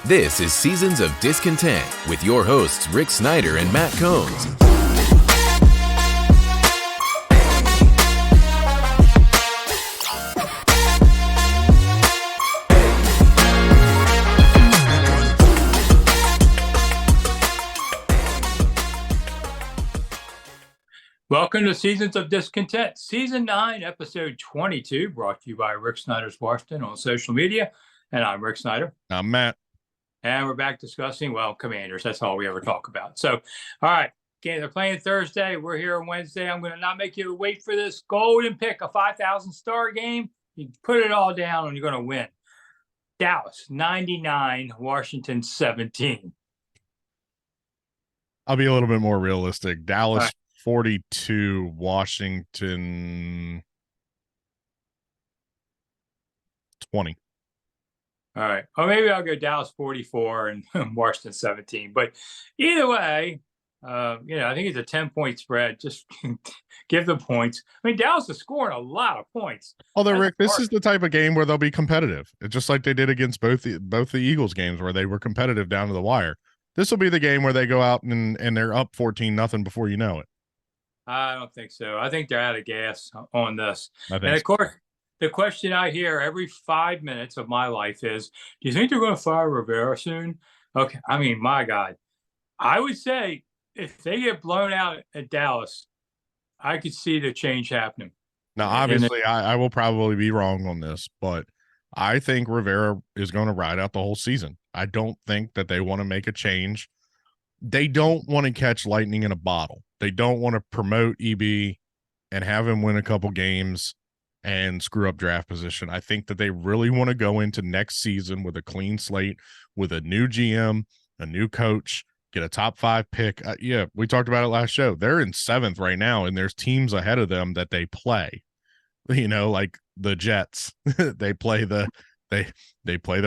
This is Seasons of Discontent with your hosts Rick Snyder and Matt Combs. Welcome to Seasons of Discontent, Season 9, Episode 22, brought to you by Rick Snyder's Washington on social media. And I'm Rick Snyder. I'm Matt. And we're back discussing, Commanders. That's all we ever talk about. So, all right, again, they're playing Thursday. We're here on Wednesday. I'm going to not make you wait for this golden pick, a 5,000-star game. You put it all down and you're going to win. Dallas, 99, Washington, 17. I'll be a little bit more realistic. Dallas, 42, Washington 20. All right. Or maybe I'll go Dallas 44 and Washington 17. But either way, I think it's a 10-point spread. Just give the points. I mean, Dallas is scoring a lot of points. Although, Rick, this is the type of game where they'll be competitive. It's just like they did against both the Eagles games where they were competitive down to the wire. This will be the game where they go out and they're up 14-0 before you know it. I don't think so. I think they're out of gas on this. And of So. course, the question I hear every 5 minutes of my life is, do you think they're going to fire Rivera soon? Okay. I mean, my God. I would say if they get blown out at Dallas, I could see the change happening. Now, obviously, I will probably be wrong on this, but I think Rivera is going to ride out the whole season. I don't think that they want to make a change. They don't want to catch lightning in a bottle. They don't want to promote EB and have him win a couple games and screw up draft position. I think that they really want to go into next season with a clean slate, with a new GM, a new coach, get a top 5 pick. We talked about it last show. They're in 7th right now, and there's teams ahead of them that they play. You know, like the Jets. they play the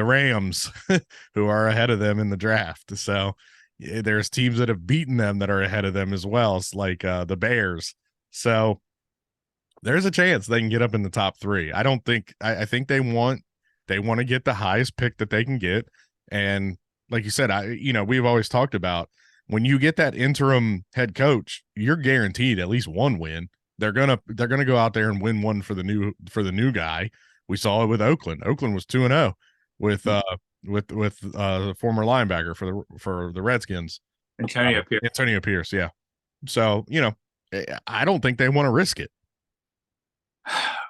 Rams, who are ahead of them in the draft. So there's teams that have beaten them that are ahead of them as well. It's like the Bears. So there's a chance they can get up in the top 3. I think they want to get the highest pick that they can get. And like you said, we've always talked about when you get that interim head coach, you're guaranteed at least one win. They're gonna go out there and win one for the new guy. We saw it with Oakland. Oakland was 2-0 with the former linebacker for the Redskins, Antonio Pierce. Yeah. So I don't think they want to risk it.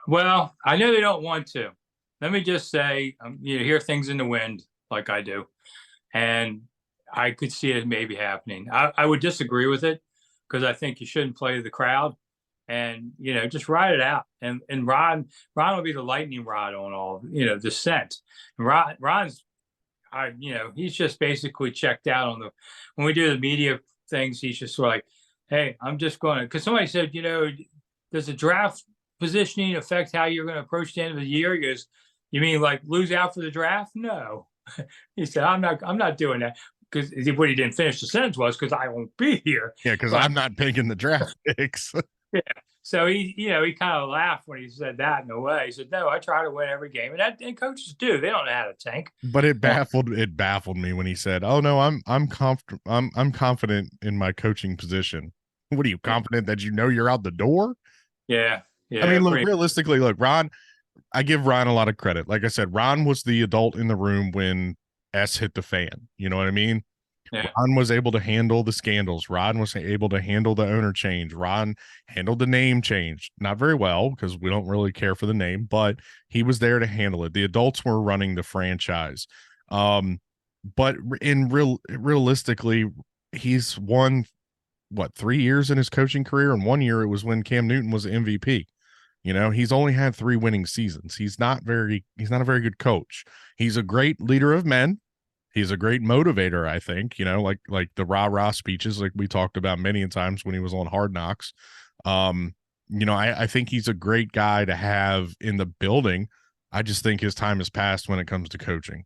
Well, I know they don't want to. Let me just say, you hear things in the wind like I do, and I could see it maybe happening. I would disagree with it because I think you shouldn't play to the crowd, and just ride it out. And Ron will be the lightning rod on all dissent. And Ron's, he's just basically checked out on when we do the media things. He's just like, hey, I'm just going to, because somebody said, does the draft positioning affect how you're going to approach the end of the year? He goes, you mean like lose out for the draft? No. He said, I'm not doing that. Because what he didn't finish the sentence was because I won't be here. Yeah, because I'm not picking the draft picks. Yeah. So he kind of laughed when he said that in a way. He said, no, I try to win every game. And coaches do. They don't know how to tank. But it baffled me when he said, oh no, I'm confident in my coaching position. What are you, confident that you're out the door? Yeah. Yeah. I mean, realistically, Ron, I give Ron a lot of credit. Like I said, Ron was the adult in the room when S hit the fan. You know what I mean? Yeah. Ron was able to handle the scandals. Ron was able to handle the owner change. Ron handled the name change. Not very well because we don't really care for the name, but he was there to handle it. The adults were running the franchise. But realistically, he's won 3 years in his coaching career, and 1 year it was when Cam Newton was MVP. He's only had 3 winning seasons. He's not a very good coach. He's a great leader of men. He's a great motivator, I think, like the rah-rah speeches like we talked about many times when he was on Hard Knocks. I think he's a great guy to have in the building. I just think his time has passed when it comes to coaching.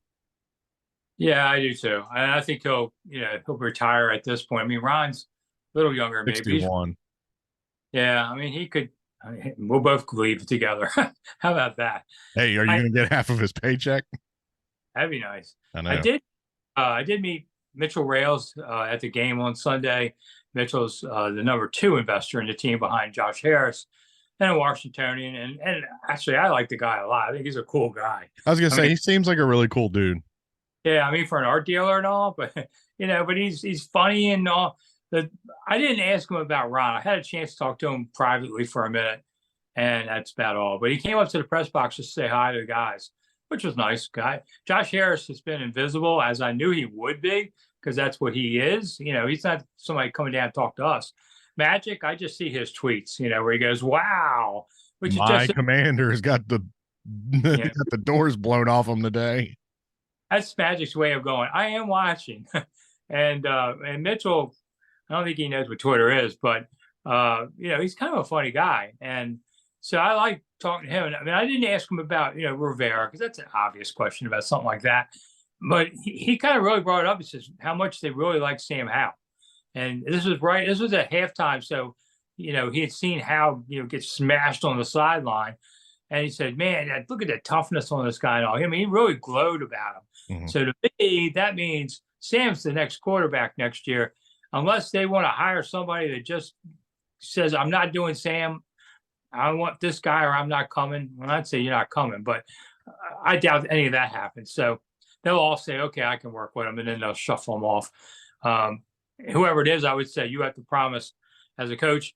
Yeah, I do too. And I think he'll retire at this point. I mean, Ron's a little younger, maybe. 61. Yeah, I mean, he could. We'll both leave together. How about that? Hey, are you going to get half of his paycheck? That'd be nice. I know. I did meet Mitchell Rales at the game on Sunday. Mitchell's the number 2 investor in the team behind Josh Harris and a Washingtonian. And actually, I like the guy a lot. I think he's a cool guy. I was gonna I say mean, he seems like a really cool dude. yeah, I mean, for an art dealer and all, but but he's funny and all. I didn't ask him about Ron. I had a chance to talk to him privately for a minute, and that's about all. But he came up to the press box just to say hi to the guys, which was nice. Guy Josh Harris has been invisible, as I knew he would be, because that's what he is. He's not somebody coming down to talk to us. Magic, I just see his tweets, where he goes, "Wow," which is My just commander's got the yeah. got the doors blown off him today. That's Magic's way of going, I am watching. and Mitchell, I don't think he knows what Twitter is, but he's kind of a funny guy. And so I like talking to him. And I mean, I didn't ask him about, Rivera, because that's an obvious question about something like that. But he kind of really brought it up. He says how much they really like Sam Howell. And this was right. This was at halftime. So, he had seen Howell, get smashed on the sideline. And he said, man, look at the toughness on this guy and all. I mean, he really glowed about him. Mhm. So to me, that means Sam's the next quarterback next year, unless they want to hire somebody that just says, I'm not doing Sam. I want this guy or I'm not coming. Well, I'd say you're not coming, but I doubt any of that happens. So they'll all say, okay, I can work with him, and then they'll shuffle him off. Whoever it is, I would say you have to promise as a coach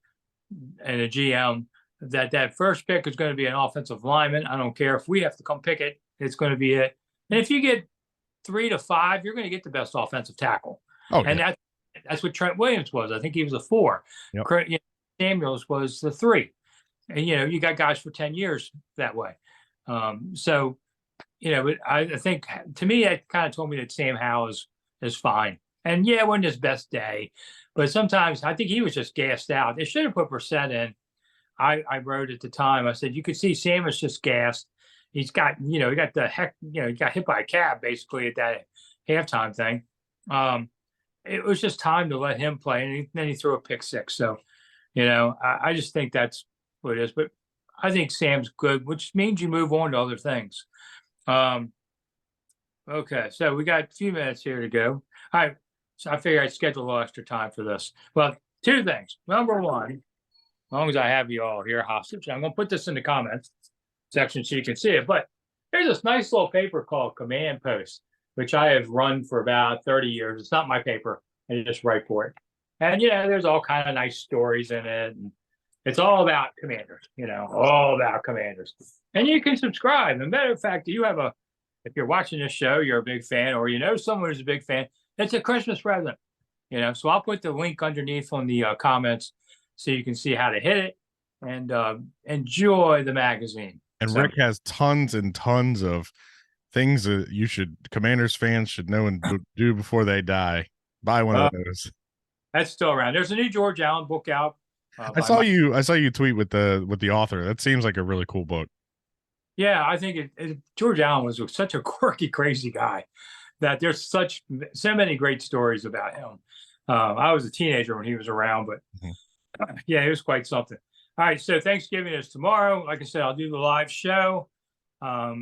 and a GM that first pick is going to be an offensive lineman. I don't care if we have to come pick it. It's going to be it. And if you get 3 to 5, you're going to get the best offensive tackle. Oh, and yeah. that's what Trent Williams was. I think he was a 4. Yep. Samuels was the 3. And, you got guys for 10 years that way. So, but I think to me, that kind of told me that Sam Howell is fine. And yeah, it wasn't his best day, but sometimes I think he was just gassed out. They should have put Brissett in. I wrote at the time, I said, you could see Sam was just gassed. He's got, he got he got hit by a cab basically at that halftime thing. It was just time to let him play. And then he threw a pick 6. So, I just think that's what it is. But I think Sam's good, which means you move on to other things. Okay, so we got a few minutes here to go. All right, so I figure I'd schedule a little extra time for this. Well, 2 things. Number one, as long as I have you all here hostage, I'm going to put this in the comments section so you can see it. But there's this nice little paper called Command Post, which I have run for about 30 years. It's not my paper. I just write for it. And, there's all kind of nice stories in it. And it's all about Commanders, all about Commanders. And you can subscribe. As a matter of fact, if you're watching this show, you're a big fan, or someone who's a big fan, it's a Christmas present. So I'll put the link underneath on the comments so you can see how to hit it and enjoy the magazine. And Rick has tons and tons of things that Commanders fans should know and do before they die. Buy one of those. That's still around. There's a new George Allen book out. I saw you tweet with the author. That seems like a really cool book. Yeah, I think George Allen was such a quirky, crazy guy that there's so many great stories about him. I was a teenager when he was around, but yeah, it was quite something. All right, so Thanksgiving is tomorrow. Like I said, I'll do the live show. I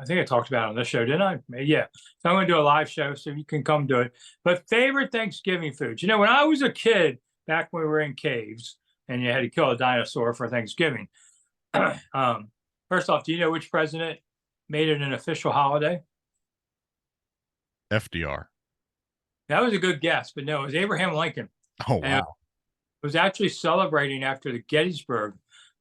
think I talked about it on this show, didn't I? Yeah. So I'm going to do a live show so you can come to it. But favorite Thanksgiving foods. When I was a kid, back when we were in caves and you had to kill a dinosaur for Thanksgiving, first off, do you know which president made it an official holiday? FDR. That was a good guess, but no, it was Abraham Lincoln. Oh, wow. And it was actually celebrating after the Gettysburg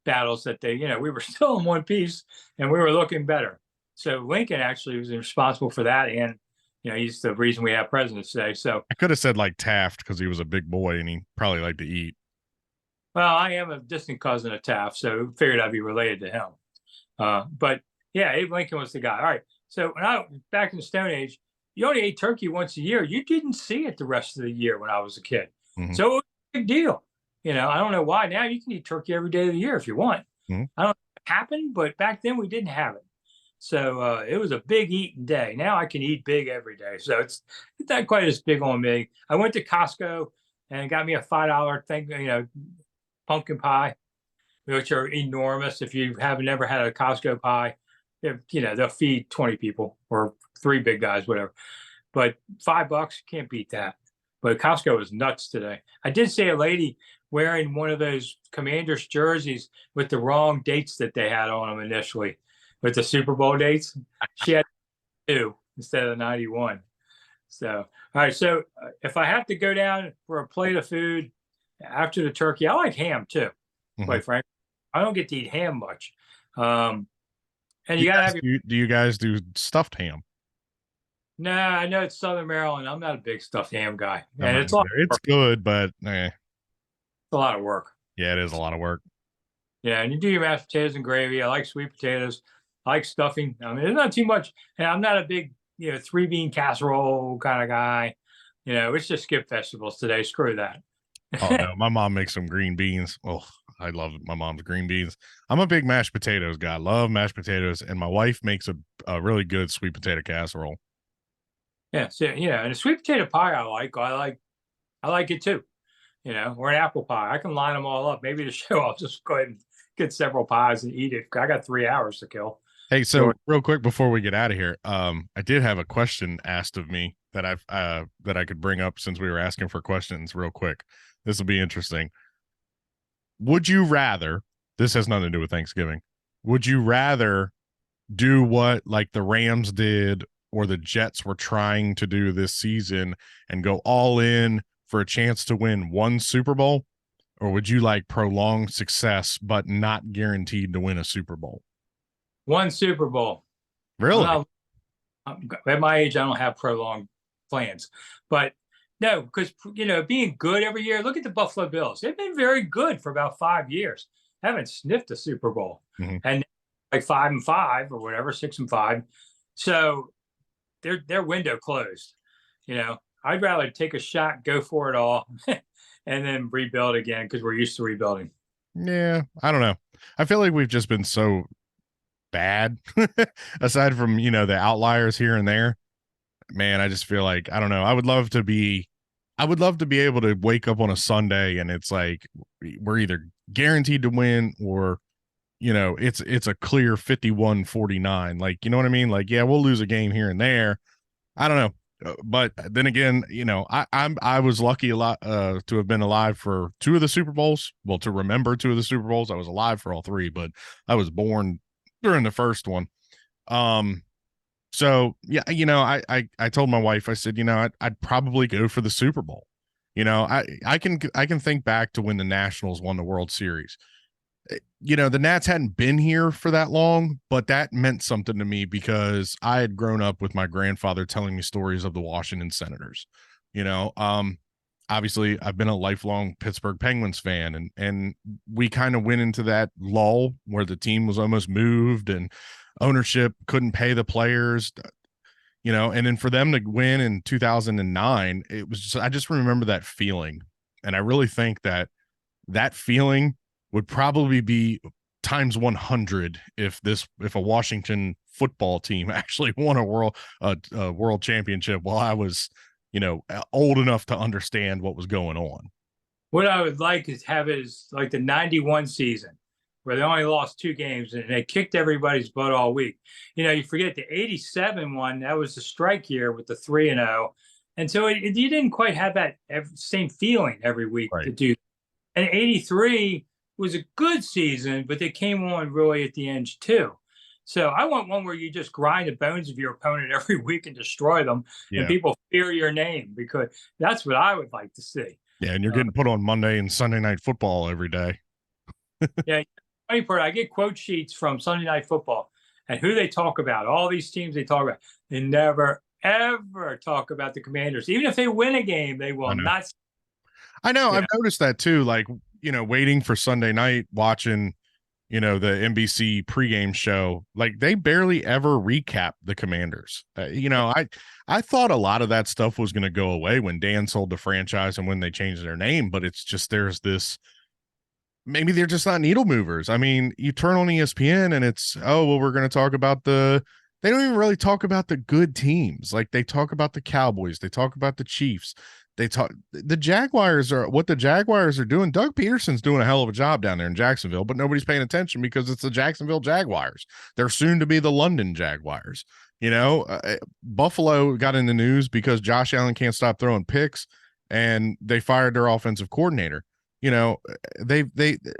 battles that we were still in one piece and we were looking better. So Lincoln actually was responsible for that. And, he's the reason we have presidents today. So I could have said like Taft because he was a big boy and he probably liked to eat. Well, I am a distant cousin of Taft, so figured I'd be related to him. But yeah, Abe Lincoln was the guy. All right. So back in the Stone Age, you only ate turkey once a year. You didn't see it the rest of the year when I was a kid. Mm-hmm. So it was a big deal. I don't know why. Now you can eat turkey every day of the year if you want. Mm-hmm. I don't know what happened, but back then we didn't have it. So it was a big eating day. Now I can eat big every day. So it's not quite as big on me. I went to Costco and got me a $5 thing, pumpkin pie, which are enormous. If you have never had a Costco pie, they'll feed 20 people or 3 big guys, whatever. but $5, you can't beat that. But Costco was nuts today. I did see a lady wearing one of those Commanders jerseys with the wrong dates that they had on them initially, with the Super Bowl dates. She had 2 instead of 91. So, all right. So, if I have to go down for a plate of food after the turkey, I like ham too. Quite frankly, I don't get to eat ham much. And you gotta have your. Do you guys do stuffed ham? Nah, I know it's Southern Maryland. I'm not a big stuffed ham guy, and It's good, but it's a lot of work. Yeah, it is a lot of work. Yeah, and you do your mashed potatoes and gravy. I like sweet potatoes. I like stuffing. I mean, there's not too much. And I'm not a big, 3-bean casserole kind of guy. It's just skip vegetables today. Screw that. Oh no, my mom makes some green beans. Oh, I love my mom's green beans. I'm a big mashed potatoes guy. Love mashed potatoes, and my wife makes a really good sweet potato casserole. Yeah, so and a sweet potato pie I like it too. Or an apple pie. I can line them all up. Maybe the show I'll just go ahead and get several pies and eat it. I got 3 hours to kill. Hey, so real quick before we get out of here, I did have a question asked of me that I could bring up since we were asking for questions real quick. This will be interesting. Would you rather, this has nothing to do with Thanksgiving, would you rather do what like the Rams did or the Jets were trying to do this season and go all in for a chance to win one Super Bowl? Or would you like prolonged success but not guaranteed to win a Super Bowl? One Super Bowl. Really? At my age, I don't have prolonged plans. But no, because, being good every year, look at the Buffalo Bills. They've been very good for about 5 years. Haven't sniffed a Super Bowl. And like 5-5 or whatever, 6-5. So their window closed. I'd rather take a shot, go for it all, and then rebuild again because we're used to rebuilding. Yeah, I don't know. I feel like we've just been so bad aside from, the outliers here and there. Man, I just feel like, I don't know. I would love to be able to wake up on a Sunday and it's like we're either guaranteed to win or it's a clear 51-49. Like, you know what I mean? Like, yeah, we'll lose a game here and there. I don't know. But then again, I was lucky a lot to have been alive for 2 of the Super Bowls. Well, to remember 2 of the Super Bowls. I was alive for all 3, but I was born during the first one. So yeah, I told my wife, I said, I'd probably go for the Super Bowl. I can think back to when the Nationals won the World Series. The Nats hadn't been here for that long, but that meant something to me because I had grown up with my grandfather telling me stories of the Washington Senators. Obviously I've been a lifelong Pittsburgh Penguins fan, and we kind of went into that lull where the team was almost moved and ownership couldn't pay the players, and then for them to win in 2009, it was just, I just remember that feeling. And I really think that feeling would probably be times 100 if a Washington football team actually won a world championship while I was, old enough to understand what was going on. What I would like is have is like the 91 season where they only lost 2 games and they kicked everybody's butt all week. You forget the 87 one, that was the strike year with the 3-0. And so you didn't quite have that same feeling every week to do. And 83 was a good season, but they came on really at the end too. So I want one where you just grind the bones of your opponent every week and destroy them, and people fear your name, because that's what I would like to see. Yeah, and you're getting put on Monday and Sunday Night Football every day. Yeah, funny part, I get quote sheets from Sunday Night Football, and who they talk about, all these teams they talk about, they never, ever talk about the Commanders. Even if they win a game, they will not. I know. I've noticed that too. Like, waiting for Sunday night, watching, the NBC pregame show, like they barely ever recap the Commanders. I thought a lot of that stuff was going to go away when Dan sold the franchise and when they changed their name, but it's just, there's this, maybe they're just not needle movers. I mean, you turn on ESPN and it's, oh, well, we're going to talk about they don't even really talk about the good teams. Like they talk about the Cowboys, they talk about the Chiefs. The Jaguars are doing. Doug Peterson's doing a hell of a job down there in Jacksonville, but nobody's paying attention because it's the Jacksonville Jaguars. They're soon to be the London Jaguars. Buffalo got in the news because Josh Allen can't stop throwing picks, and they fired their offensive coordinator. I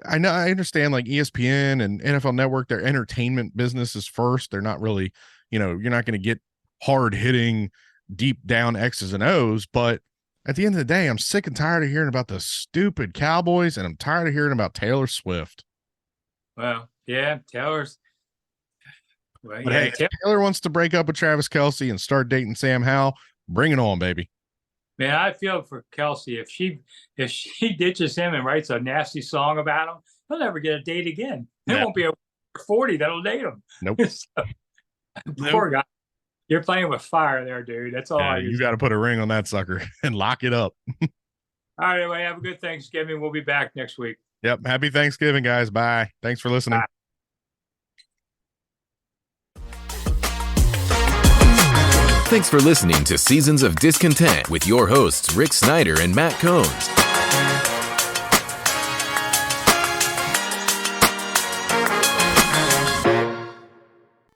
understand, like ESPN and NFL Network, their entertainment business is first. They're not really, you're not going to get hard hitting, deep down X's and O's. But at the end of the day, I'm sick and tired of hearing about the stupid Cowboys, and I'm tired of hearing about Taylor Swift. Well, yeah, Taylor's. Well, but yeah, hey, Taylor wants to break up with Travis Kelce and start dating Sam Howell. Bring it on, baby. Man, I feel for Kelce. If she ditches him and writes a nasty song about him, he'll never get a date again. There won't be a 40 that'll date him. Nope. Poor guy. You're playing with fire there, dude. That's all. You got to put a ring on that sucker and lock it up. All right, anyway, have a good Thanksgiving. We'll be back next week. Yep. Happy Thanksgiving, guys. Bye. Thanks for listening. Bye. Thanks for listening to Seasons of Discontent with your hosts, Rick Snyder and Matt Combs.